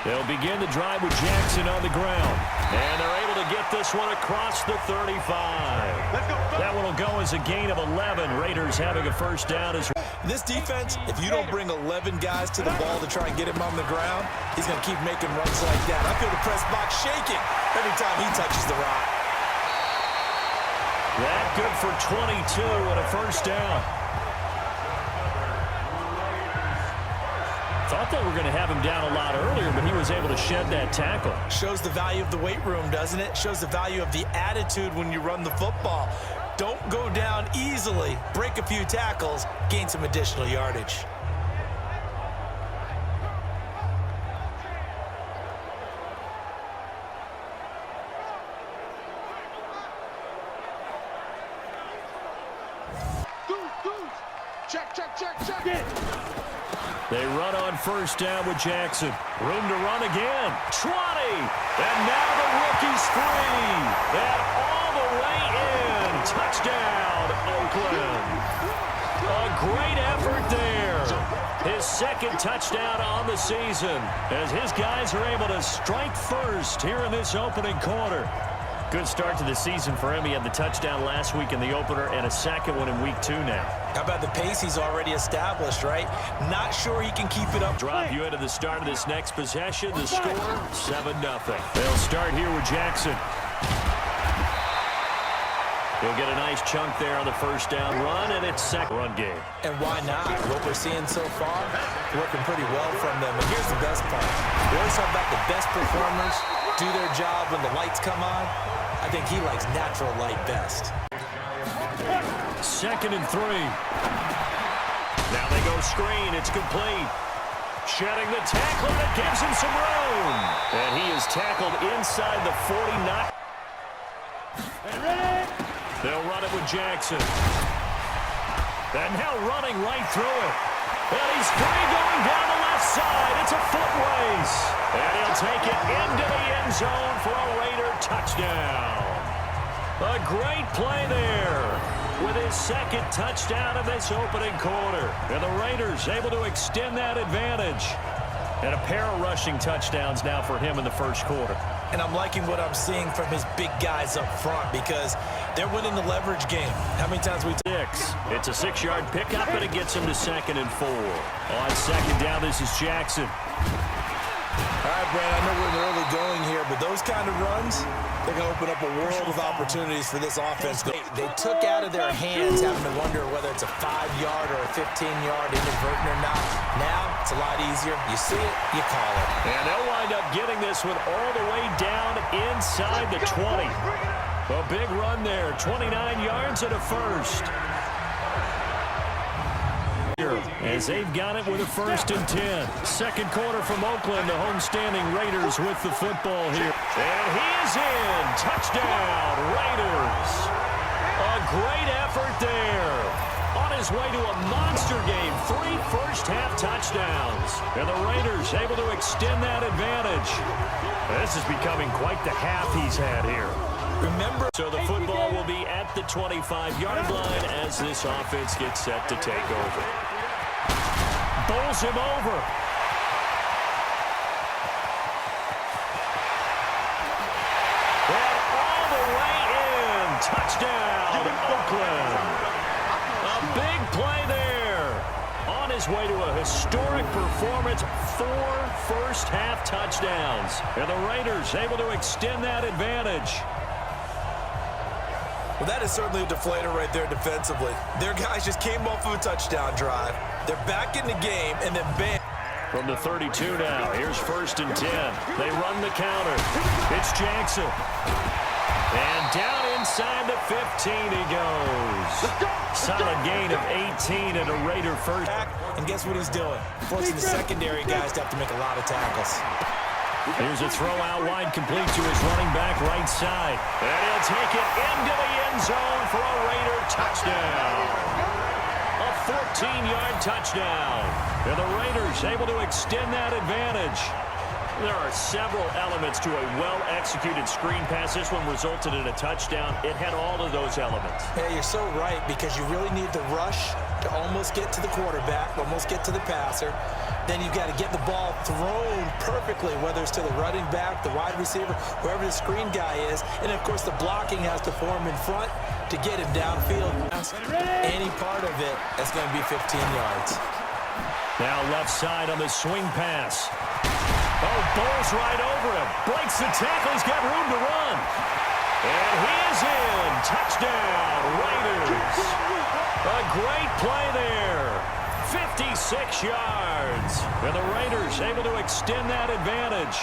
They'll begin the drive with Jackson on the ground. And they're able to get this one across the 35. That one will go as a gain of 11. Raiders having a first down. This defense, if you don't bring 11 guys to the ball to try and get him on the ground, he's going to keep making runs like that. I feel the press box shaking every time he touches the rock. That good for 22 and a first down. Thought they were going to have him down a lot earlier, but he was able to shed that tackle. Shows the value of the weight room, doesn't it? Shows the value of the attitude when you run the football. Don't go down easily. Break a few tackles, gain some additional yardage. Check. They run on first down with Jackson. Room to run again. 20. And now the rookie's free. And all the way in. Touchdown, Oakland. A great effort there. His second touchdown on the season as his guys are able to strike first here in this opening quarter. Good start to the season for him. He had the touchdown last week in the opener and a second one in week 2 now. How about the pace he's already established, right? Not sure he can keep it up. Drop you into the start of this next possession. The score, 7-0. They'll start here with Jackson. He'll get a nice chunk there on the first down run, and it's second run game. And why not? What we're seeing so far, working pretty well from them. And here's the best part. We always talk about the best performers do their job when the lights come on. I think he likes natural light best. 2nd and 3. Now they go screen. It's complete. Shedding the tackle, and it gives him some room. And he is tackled inside the 49. They'll run it with Jackson. And now running right through it. And he's free going down the left side. It's a foot race. And he'll take it into the end zone for a Raider touchdown. A great play there with his second touchdown of this opening quarter. And the Raiders able to extend that advantage. And a pair of rushing touchdowns now for him in the first quarter. And I'm liking what I'm seeing from his big guys up front because they're winning the leverage game. How many times we... It's a 6-yard pickup, and it gets him to 2nd and 4. On second down, this is Jackson. All right, Brad, I know we're in the early going here, but those kind of runs, they're going to open up a world of opportunities for this offense. They took out of their hands having to wonder whether it's a 5-yard or a 15-yard inadvertent or not. Now, it's a lot easier. You see it, you call it. And they'll wind up getting this one all the way down inside the 20. A big run there, 29 yards and a first. As they've got it with a 1st and 10. Second quarter from Oakland, the homestanding Raiders with the football here. And he is in. Touchdown, Raiders. A great effort there. On his way to a monster game, 3 first-half touchdowns. And the Raiders able to extend that advantage. This is becoming quite the half he's had here. Remember, so the football will be at the 25-yard line as this offense gets set to take over. Bowls him over. And all the way in. Touchdown, Oakland. A big play there. On his way to a historic performance, 4 first-half touchdowns. And the Raiders able to extend that advantage. Well, that is certainly a deflator right there defensively. Their guys just came off of a touchdown drive. They're back in the game, and then bam. From the 32 now, here's 1st and 10. They run the counter. It's Jackson. And down inside the 15 he goes. Solid gain of 18 and a Raider first. And guess what he's doing? Forcing the secondary guys to have to make a lot of tackles. Here's a throw out wide, complete to his running back right side. And he'll take it into the end zone for a Raider touchdown. A 14-yard touchdown. And the Raiders able to extend that advantage. There are several elements to a well-executed screen pass. This one resulted in a touchdown. It had all of those elements. Yeah, you're so right, because you really need the rush to almost get to the quarterback, almost get to the passer. Then you've got to get the ball thrown perfectly, whether it's to the running back, the wide receiver, whoever the screen guy is. And, of course, the blocking has to form in front to get him downfield. Any part of it, that's going to be 15 yards. Now left side on the swing pass. Oh, bowls right over him. Breaks the tackle. He's got room to run. And he is in. Touchdown, Raiders. A great play there. 56 yards. And the Raiders able to extend that advantage.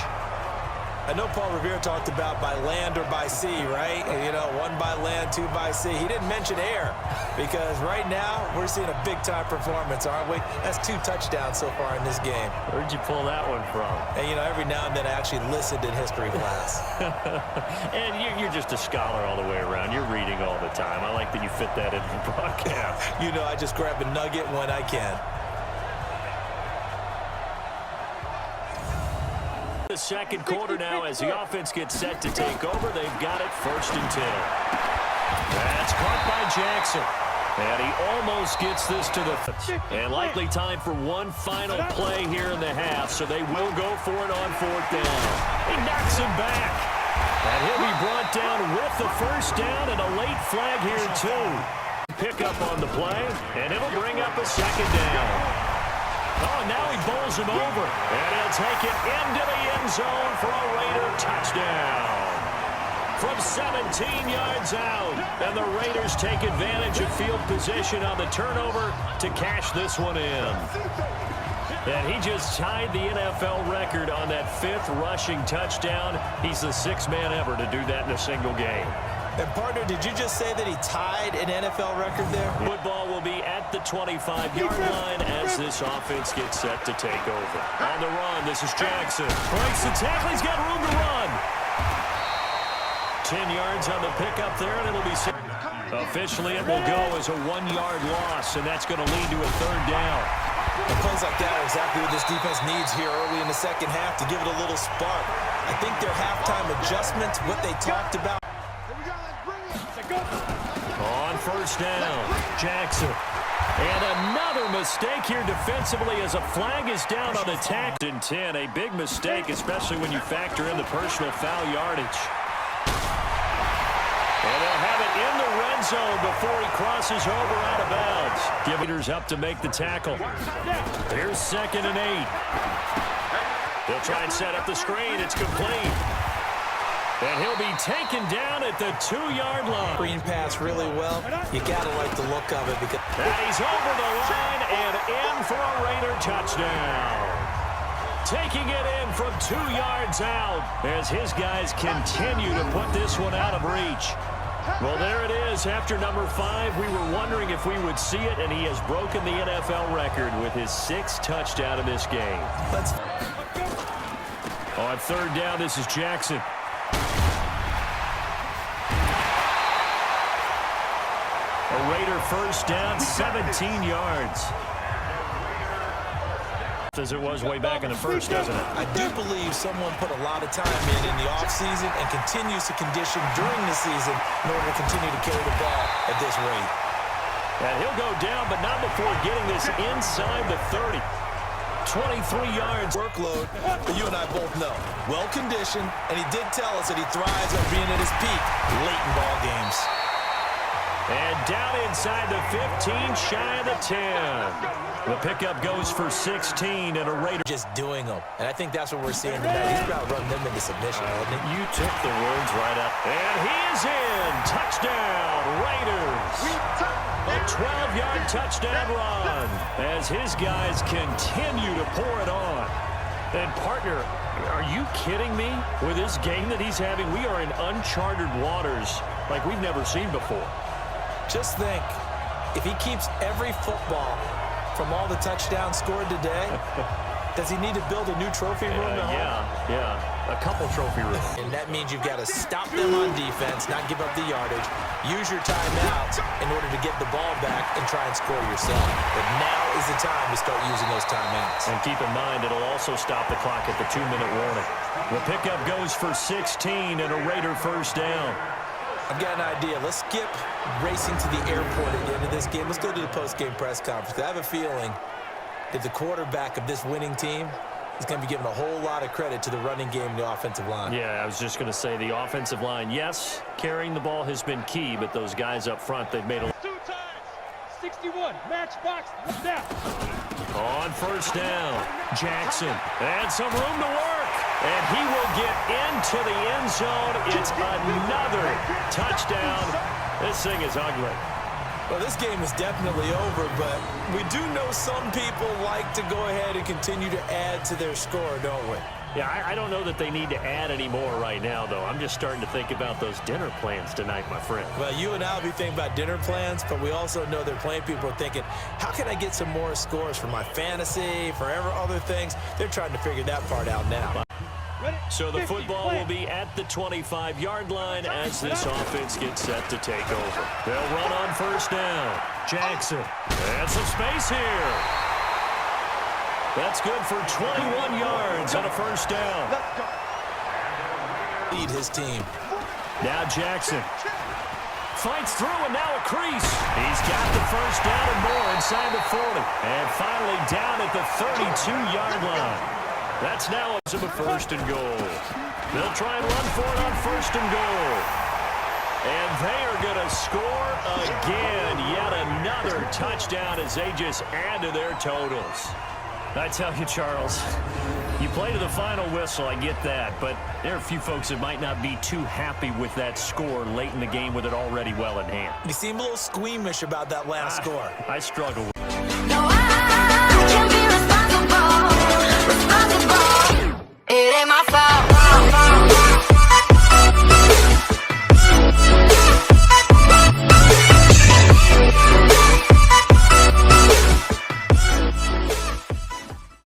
I know Paul Revere talked about by land or by sea, right? You know, one by land, two by sea. He didn't mention air because right now we're seeing a big-time performance, aren't we? That's 2 touchdowns so far in this game. Where'd you pull that one from? And, you know, every now and then I actually listened in history class. And you're just a scholar all the way around. You're reading all the time. I like that you fit that into the broadcast. You know, I just grab a nugget when I can. The second quarter now as the offense gets set to take over. They've got it 1st and 10. That's caught by Jackson. And he almost gets this to the... And likely time for one final play here in the half, so they will go for it on 4th down. He knocks him back. And he'll be brought down with the 1st down and a late flag here too. Pick up on the play, and it'll bring up a 2nd down. Oh, now he bowls him over, and he'll take it into the end zone for a Raider touchdown. From 17 yards out, and the Raiders take advantage of field position on the turnover to cash this one in. And he just tied the NFL record on that 5th rushing touchdown. He's the 6th man ever to do that in a single game. And, partner, did you just say that he tied an NFL record there? Football will be at the 25-yard line as this offense gets set to take over. On the run, this is Jackson. Breaks the tackle. He's got room to run. 10 yards on the pickup there, and it'll be... Officially, it will go as a 1-yard loss, and that's going to lead to a 3rd down. And plays like that are exactly what this defense needs here early in the second half to give it a little spark. I think their halftime adjustments, what they talked about. On 1st down, Jackson. And another mistake here defensively as a flag is down on the tackle. In 10, a big mistake, especially when you factor in the personal foul yardage. And they'll have it in the red zone before he crosses over out of bounds. Givers up to make the tackle. Here's 2nd and 8. They'll try and set up the screen. It's complete. And he'll be taken down at the 2-yard line. Screen pass really well. You got to like the look of it. Because and he's over the line and in for a Raider touchdown. Taking it in from 2 yards out as his guys continue to put this one out of reach. Well, there it is. After number 5, we were wondering if we would see it, and he has broken the NFL record with his 6th touchdown in this game. On 3rd down, this is Jackson. A Raider 1st down, 17 yards. As it was way back in the 1st, doesn't it? I do believe someone put a lot of time in the offseason and continues to condition during the season in order to continue to carry the ball at this rate. And he'll go down, but not before getting this inside the 30. 23 yards. Workload, but you and I both know. Well-conditioned, and he did tell us that he thrives on being at his peak late in ball games. And down inside the 15, shy of the 10. The pickup goes for 16 and a Raider. Just doing them. And I think that's what we're seeing tonight. He's about to run them into submission, hasn't he? You took the words right up. And he is in. Touchdown, Raiders. A 12-yard touchdown run as his guys continue to pour it on. And, partner, are you kidding me? With this game that he's having, we are in uncharted waters like we've never seen before. Just think, if he keeps every football from all the touchdowns scored today, does he need to build a new trophy room at home? Yeah, a couple trophy rooms. And that means you've got to stop them on defense, not give up the yardage, use your timeouts in order to get the ball back and try and score yourself. But now is the time to start using those timeouts. And keep in mind, it'll also stop the clock at the 2-minute warning. The pickup goes for 16 and a Raider 1st down. I've got an idea. Let's skip racing to the airport at the end of this game. Let's go to the post-game press conference. I have a feeling that the quarterback of this winning team is going to be given a whole lot of credit to the running game and the offensive line. Yeah, I was just going to say the offensive line, yes, carrying the ball has been key, but those guys up front, they've made a 2 times. 61, matchbox, snap. On first down, Jackson, and some room to work, and he will get into the end zone. It's another touchdown. This thing is ugly. Well, this game is definitely over, but we do know some people like to go ahead and continue to add to their score, don't we? Yeah, I don't know that they need to add any more right now, though. I'm just starting to think about those dinner plans tonight, my friend. Well, you and I will be thinking about dinner plans, but we also know they're playing people are thinking, how can I get some more scores for my fantasy, for other things? They're trying to figure that part out now. So the football will be at the 25-yard line as this offense gets set to take over. They'll run on first down. Jackson, and some space here. That's good for 21 yards on a first down. Lead his team. Now Jackson fights through, and now a crease. He's got the first down and more inside the 40. And finally down at the 32-yard line. That's now a first and goal. They'll try and run for it on first and goal. And they are going to score again. Yet another touchdown as they just add to their totals. I tell you, Charles, you play to the final whistle, I get that. But there are a few folks that might not be too happy with that score late in the game with it already well in hand. You seem a little squeamish about that last score. I struggle with it. No, I can't be